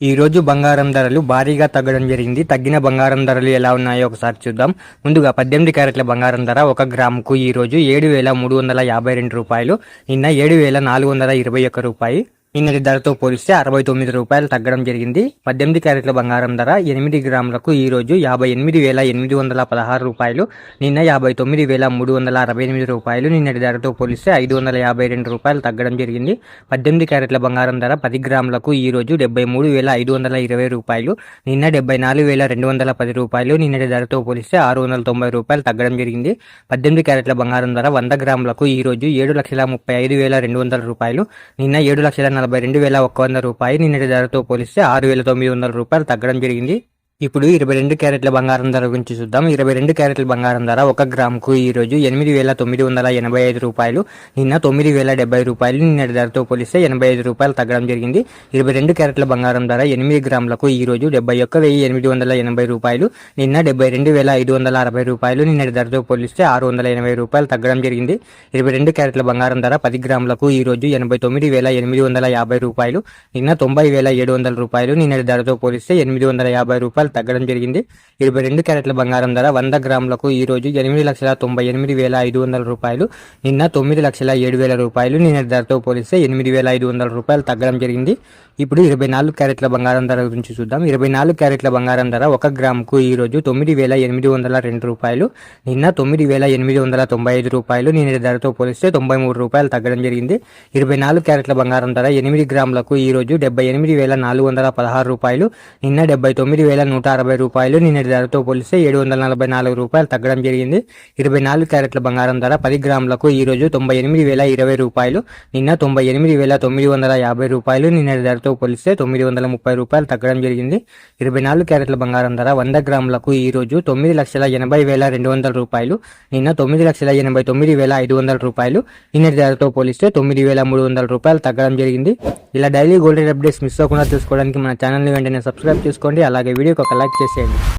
ఈ రోజు బంగారం ధరలు భారీగా తగ్గడం జరిగింది. తగ్గిన బంగారం ధరలు ఎలా ఉన్నాయో ఒకసారి చూద్దాం. ముందుగా 18 క్యారెట్ల బంగారం ధర 1 గ్రాముకు ఈ రోజు 7,352 రూపాయలు, నిన్న 7,421 రూపాయి. నిన్నటి ధరతో పోలిస్తే 69 రూపాయలు తగ్గడం జరిగింది. 18 క్యారెట్ల బంగారం ధర 8 గ్రాములకు ఈ రోజు 58,816 రూపాయలు, నిన్న 59,368 రూపాయలు. నిన్నటి ధరతో పోలిస్తే 552 రూపాయలు తగ్గడం జరిగింది. 18 క్యారెట్ల బంగారం ధర 10 గ్రాములకు ఈ రోజు 73,520 రూపాయలు, నిన్న 74,210 రూపాయలు. నిన్నటి ధరతో పోలిస్తే 690 రూపాయలు తగ్గడం జరిగింది. 18 క్యారెట్ల బంగారం ధర 100 గ్రాములకు ఈ రోజు 7,35,200 రూపాయలు, నిన్న 7,42,100 రూపాయలు. నిన్నటి ధరతో పోలిస్తే 6,900 రూపాయలు తగ్గడం జరిగింది. ఇప్పుడు 22 క్యారెట్ల బంగారం ధర గురించి చూద్దాం. 22 క్యారెట్ల బంగారం ధర 1 గ్రాముకు ఈ రోజు 8,985 రూపాయలు, నిన్న 9,070 రూపాయలు. నిన్నటి ధరతో పోలిస్తే 85 రూపాయలు తగ్గడం జరిగింది. 22 క్యారెట్ల బంగారం ధర 8 గ్రాములకు ఈ రోజు 71,880 రూపాయలు, నిన్న 72,560 రూపాయలు. నిన్నటి ధరతో పోలిస్తే 680 రూపాయలు తగ్గడం జరిగింది. 22 క్యారెట్ల బంగారం ధర 10 గ్రాములకు ఈ రోజు 89,850 రూపాయలు, నిన్న 90,700 రూపాయలు. నిన్నటి ధరతో పోలిస్తే 850 రూపాయలు తగ్గడం జరిగింది. 22 క్యారెట్ల బంగారం ధర 100 గ్రాములకు ఈ రోజు 8,98,500 రూపాయలు, నిన్న 9,07,000 రూపాయలు. నిన్నటి ధరతో పోలిస్తే 8,500 రూపాయలు తగ్గడం జరిగింది. ఇప్పుడు 24 క్యారెట్ల బంగారం ధర గురించి చూద్దాం. 24 క్యారెట్ల బంగారం ధర 1 గ్రాముకు ఈ రోజు 9,802 రూపాయలు, నిన్న 9,895 రూపాయలు. నిన్నటి ధరతో పోలిస్తే 93 రూపాయలు తగ్గడం జరిగింది. 24 క్యారెట్ల బంగారం ధర 8 గ్రాములకు ఈ రోజు 78,416 రూపాయలు, నిన్న 79,160 రూపాయలు. నిన్నటి ధరతో పోలిస్తే 744 రూపాయలు తగ్గడం జరిగింది. 24 క్యారెట్ల బంగారం ధర 10 గ్రాములకు ఈ రోజు 98,020 రూపాయలు, నిన్న 98,950 రూపాయలు. నిన్నటి ధరతో పోలిస్తే 930 రూపాయలు తగ్గడం జరిగింది. 24 క్యారెట్ల బంగారం ధర 100 గ్రాములకు ఈ రోజు 9,80,200 రూపాయలు, నిన్న 9,89,500 రూపాయలు. నిన్నటి ధరతో పోలిస్తే 9,300 రూపాయలు తగ్గడం జరిగింది. ఇలా daily gold rate updates miss అవ్వకుండా చూసుకోవడానికి మన ఛానల్ని వెంటనే సబ్స్క్రైబ్ చేసుకోండి. అలాగే వీడియోకి ఒక లైక్ చేసేయండి.